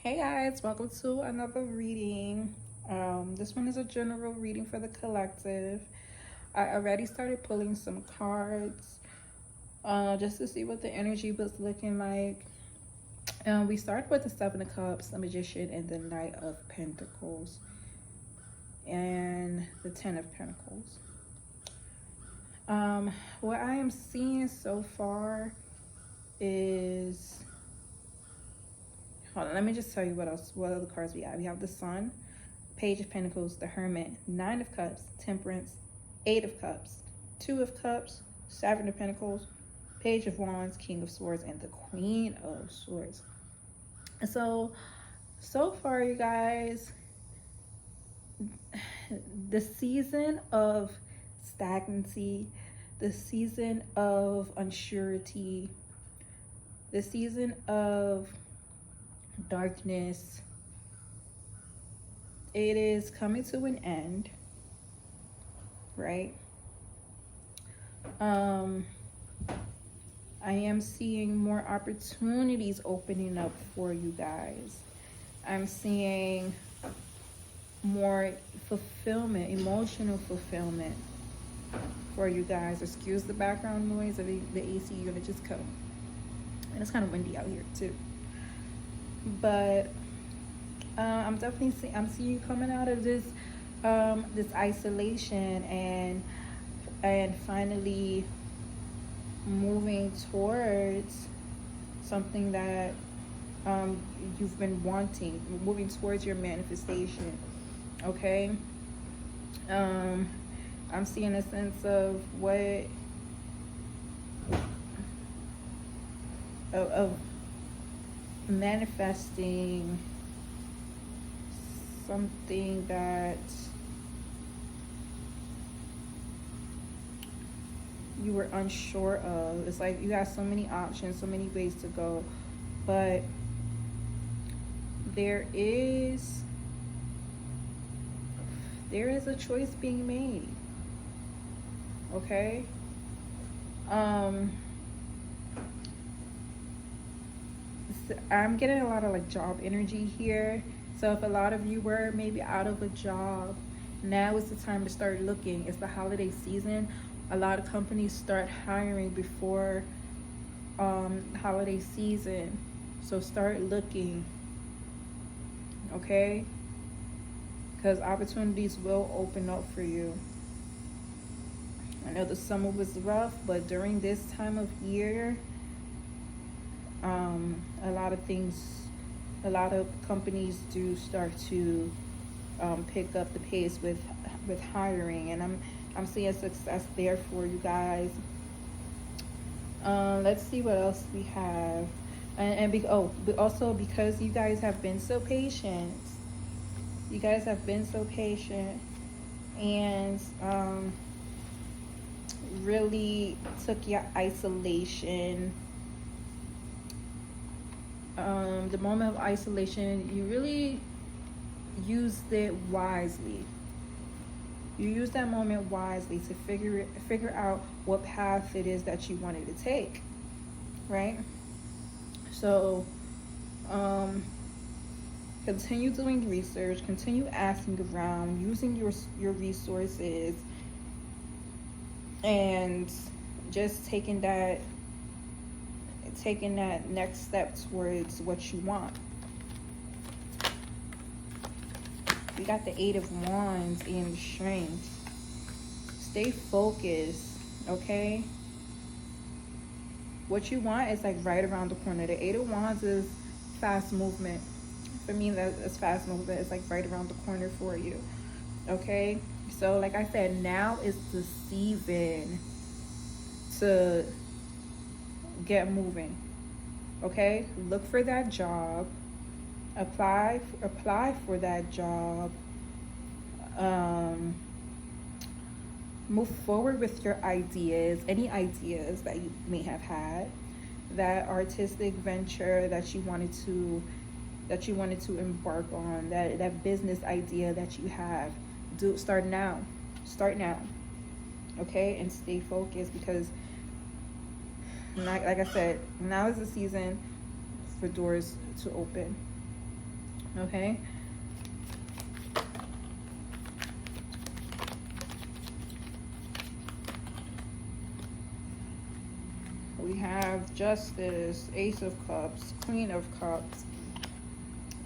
Hey guys, welcome to another reading. This one is a general reading for the collective. I already started pulling some cards just to see what the energy was looking like. We start with the Seven of Cups, the Magician, and the Knight of Pentacles, and the Ten of Pentacles. What I am seeing so far is, hold on, let me just tell you what other cards we have. We have the Sun, Page of Pentacles, the Hermit, Nine of Cups, Temperance, Eight of Cups, Two of Cups, Seven of Pentacles, Page of Wands, King of Swords, and the Queen of Swords. And so far, you guys, the season of stagnancy, the season of unsurety, the season of darkness, it is coming to an end, right? I am seeing more opportunities opening up for you guys. I'm seeing more fulfillment, emotional fulfillment for you guys. Excuse the background noise of the AC unit just cut. And it's kind of windy out here too. But I'm definitely seeing you coming out of this this isolation and finally moving towards something that you've been wanting, moving towards your manifestation. Okay. I'm seeing a sense of of manifesting something that you were unsure of. It's like you have so many options, so many ways to go, but there is a choice being made. Okay. I'm getting a lot of like job energy here. So if a lot of you were maybe out of a job, now is the time to start looking. It's the holiday season. A lot of companies start hiring before holiday season. So start looking, okay? Because opportunities will open up for you. I know the summer was rough, but during this time of year, a lot of companies do start to pick up the pace with hiring, and I'm seeing success there for you guys. Let's see what else we have, but also because you guys have been so patient, and really took your isolation. The moment of isolation, you really used it wisely. You used that moment wisely to figure out what path it is that you wanted to take, right? So, continue doing research, continue asking around, using your resources, and just taking that next step towards what you want. We got the Eight of Wands and Strength. Stay focused, okay? What you want is like right around the corner. The Eight of Wands is fast movement. For me, that's fast movement. It's like right around the corner for you, okay? So like I said, now is the season to get moving, okay? Look for that job, apply for that job, move forward with your ideas, any ideas that you may have had, that artistic venture that you wanted to embark on, that business idea that you have. Start now, okay? And stay focused, because like I said, now is the season for doors to open. Okay. We have Justice, Ace of Cups, Queen of Cups,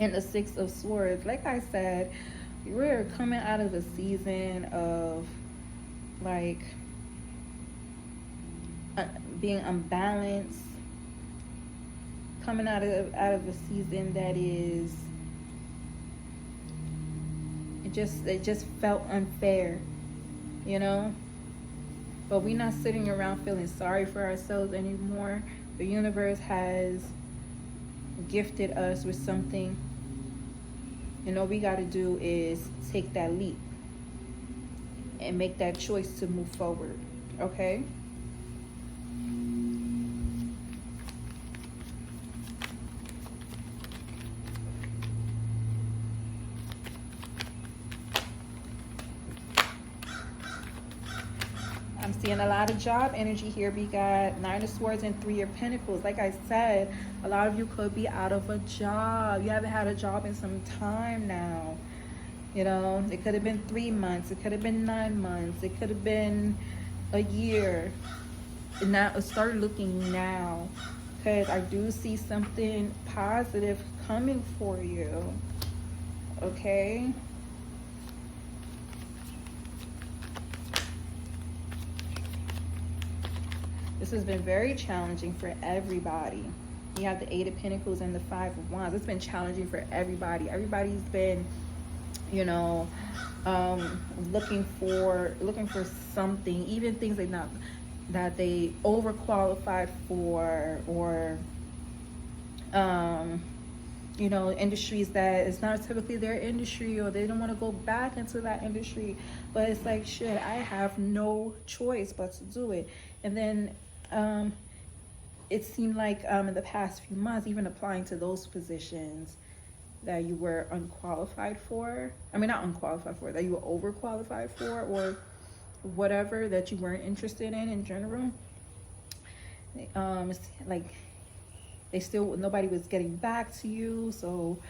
and the Six of Swords. Like I said, we're coming out of a season of like being unbalanced, coming out of a season that is it just felt unfair, you know. But we're not sitting around feeling sorry for ourselves anymore. The universe has gifted us with something, and all we got to do is take that leap and make that choice to move forward. Okay. I'm seeing a lot of job energy here. We got Nine of Swords and Three of Pentacles. Like I said, a lot of you could be out of a job. You haven't had a job in some time now. You know, it could have been 3 months. It could have been 9 months. It could have been a year. And now start looking now, because I do see something positive coming for you. Okay. This has been very challenging for everybody. You have the Eight of Pentacles and the Five of Wands. It's been challenging for everybody. Everybody's been, you know, looking for something, even things that they overqualified for, or you know, industries that it's not typically their industry, or they don't want to go back into that industry, but it's like, shit, I have no choice but to do it. And then it seemed like in the past few months, even applying to those positions that you were unqualified for, I mean, not unqualified for, that you were overqualified for, or whatever, that you weren't interested in general, it's like nobody was getting back to you. So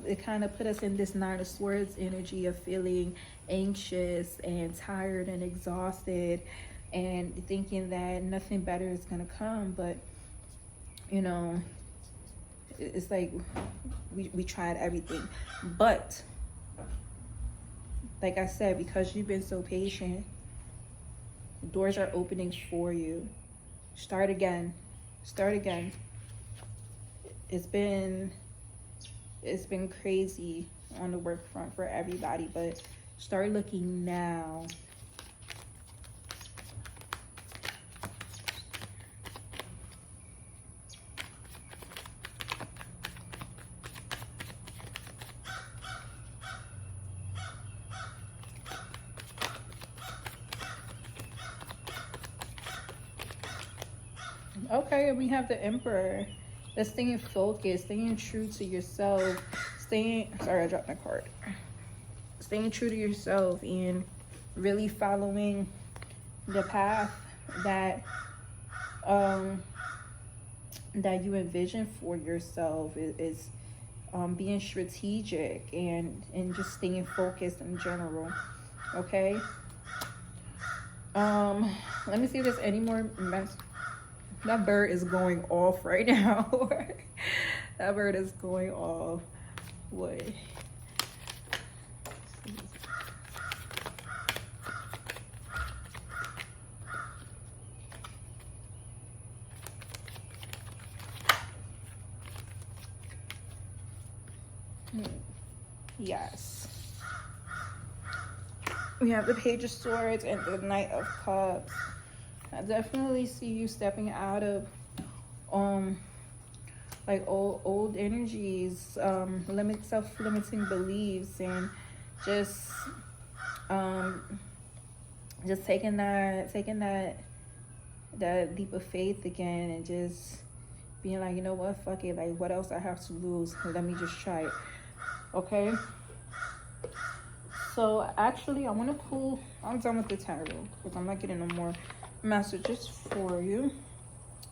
it kind of put us in this Nine of Swords energy of feeling anxious and tired and exhausted, and thinking that nothing better is going to come. But, you know, it's like we tried everything. But, like I said, because you've been so patient, doors are opening for you. Start again. Start again. It's been crazy on the work front for everybody, but start looking now. Okay, we have the Emperor. That's staying focused, staying true to yourself, sorry, I dropped my card. Staying true to yourself and really following the path that that you envision for yourself. Is being strategic and just staying focused in general. Okay. Let me see if there's any more That bird is going off right now. That bird is going off. What? Yes. We have the Page of Swords and the Knight of Cups. I definitely see you stepping out of like old energies, self-limiting beliefs, and just taking that leap of faith again, and just being like, you know what, fuck it, like, what else I have to lose? Let me just try it. Okay. So actually, I want to pull. I'm done with the tarot because I'm not getting no more messages for you.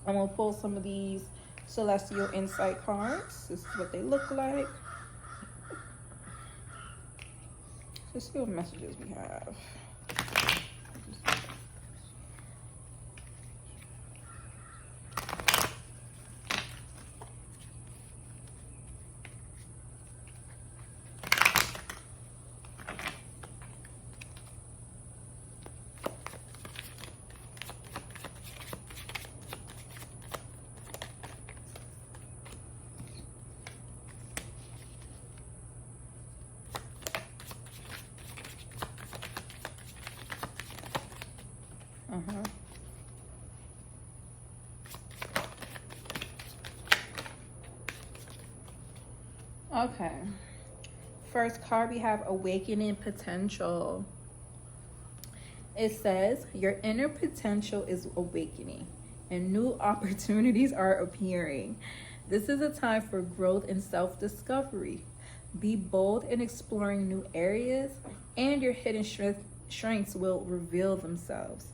I'm gonna pull some of these celestial insight cards. This is what they look like. Let's see what messages we have. Okay. First card, we have Awakening Potential. It says, your inner potential is awakening and new opportunities are appearing. This is a time for growth and self-discovery. Be bold in exploring new areas and your hidden strengths will reveal themselves.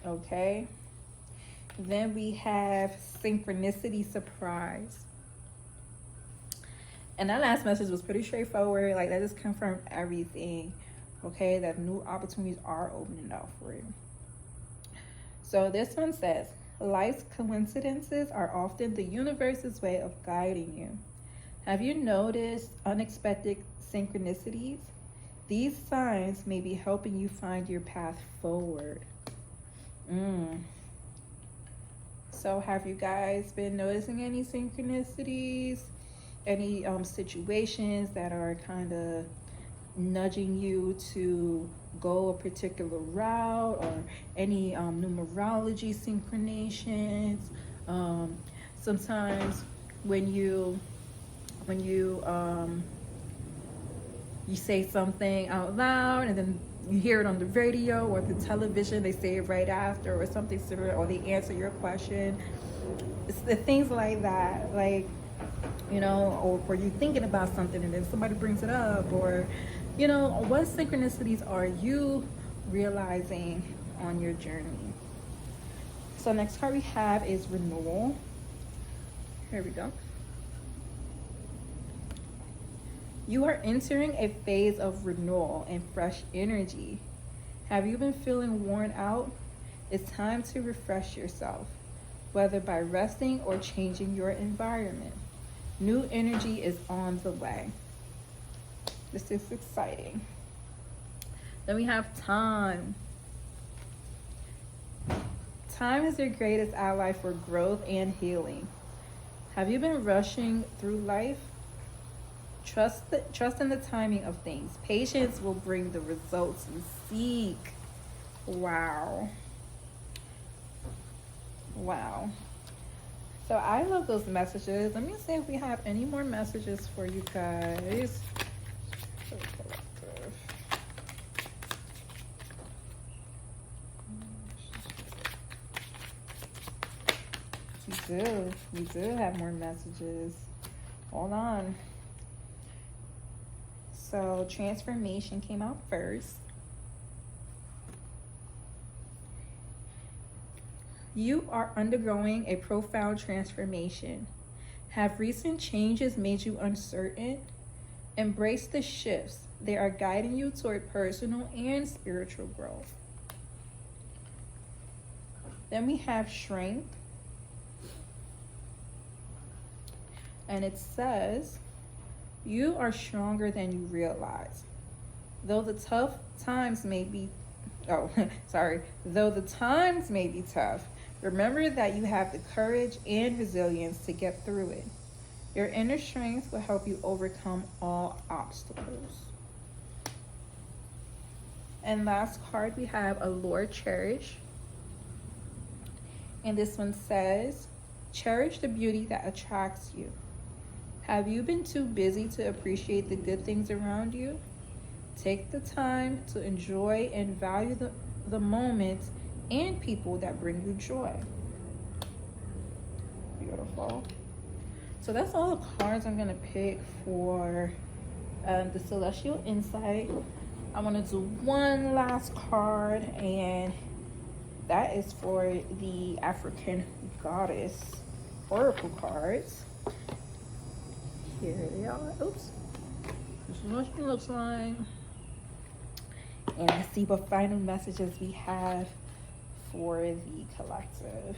Okay. Then we have Synchronicity Surprise. And that last message was pretty straightforward. Like, that just confirmed everything. Okay, that new opportunities are opening up for you. So this one says, life's coincidences are often the universe's way of guiding you. Have you noticed unexpected synchronicities? These signs may be helping you find your path forward. So have you guys been noticing any synchronicities? Any situations that are kind of nudging you to go a particular route, or any numerology synchronations? Sometimes when you say something out loud and then you hear it on the radio or the television, they say it right after or something similar, or they answer your question. It's the things like that, like, you know, or you're thinking about something and then somebody brings it up, or, you know, what synchronicities are you realizing on your journey? So next card we have is Renewal. Here we go. You are entering a phase of renewal and fresh energy. Have you been feeling worn out? It's time to refresh yourself, whether by resting or changing your environment. New energy is on the way. This is exciting. Then we have Time. Time is your greatest ally for growth and healing. Have you been rushing through life? Trust in the timing of things. Patience will bring the results you seek. Wow. Wow. So I love those messages. Let me see if we have any more messages for you guys. We do have more messages. Hold on. So Transformation came out first. You are undergoing a profound transformation. Have recent changes made you uncertain? Embrace the shifts. They are guiding you toward personal and spiritual growth. Then we have Strength. And it says, you are stronger than you realize. Though the times may be tough, remember that you have the courage and resilience to get through it. Your inner strength will help you overcome all obstacles. And last card, we have Allure Cherish. And this one says, cherish the beauty that attracts you. Have you been too busy to appreciate the good things around you? Take the time to enjoy and value the moments and people that bring you joy. Beautiful. So that's all the cards I'm going to pick for the Celestial Insight. I want to do one last card, and that is for the African Goddess Oracle cards. Here they are. Oops. This is what she looks like. And let's see what final messages we have for the collective.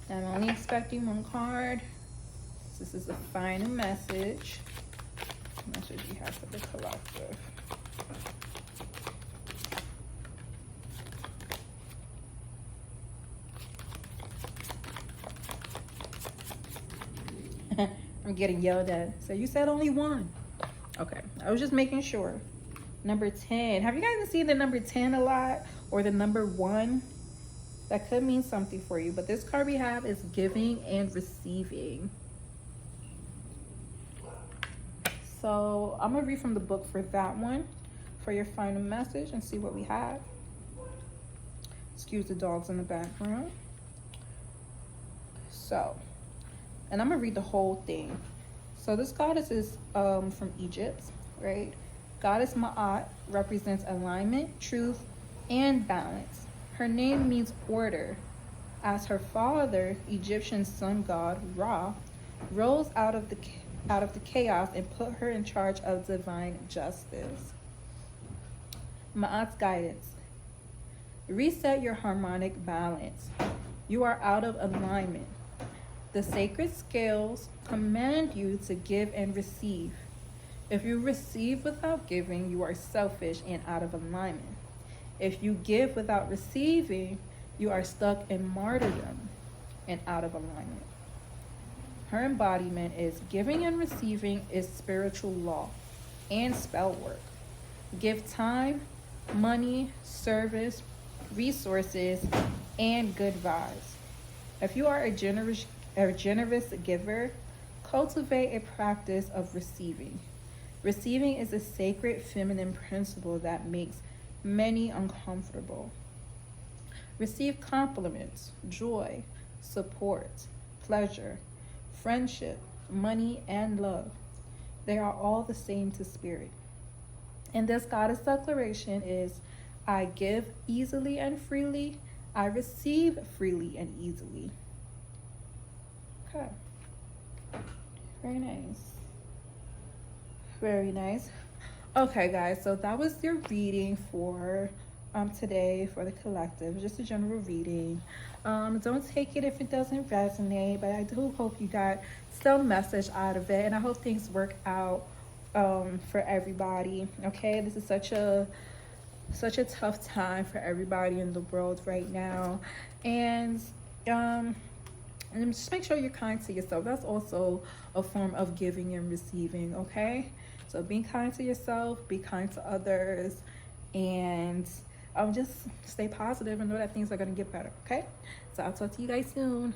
I'm only expecting one card. This is the final message. Message you have for the collective. I'm getting yelled at. So you said only one. Okay, I was just making sure. Number 10. Have you guys seen the number 10 a lot? Or the number 1? That could mean something for you. But this card we have is giving and receiving. So I'm going to read from the book for that one. For your final message and see what we have. Excuse the dogs in the background. So, and I'm going to read the whole thing. So this goddess is from Egypt, right? Goddess Ma'at represents alignment, truth, and balance. Her name means order, as her father, Egyptian sun god Ra, rose out of the chaos and put her in charge of divine justice. Ma'at's guidance. Reset your harmonic balance. You are out of alignment. The sacred scales command you to give and receive. If you receive without giving, you are selfish and out of alignment. If you give without receiving, you are stuck in martyrdom and out of alignment. Her embodiment is giving and receiving is spiritual law and spell work. Give time, money, service, resources, and good vibes. If you are a generous giver, cultivate a practice of receiving. Receiving is a sacred feminine principle that makes many uncomfortable. Receive compliments, joy, support, pleasure, friendship, money, and love. They are all the same to spirit. And this goddess declaration is, I give easily and freely. I receive freely and easily. Okay. Very nice. Very nice. Okay, guys, so that was your reading for today for the collective. Just a general reading. Don't take it if it doesn't resonate, but I do hope you got some message out of it, and I hope things work out for everybody. Okay, this is such a tough time for everybody in the world right now, and just make sure you're kind to yourself. That's also a form of giving and receiving. Okay, so be kind to yourself, be kind to others, and just stay positive and know that things are going to get better. Okay, so I'll talk to you guys soon.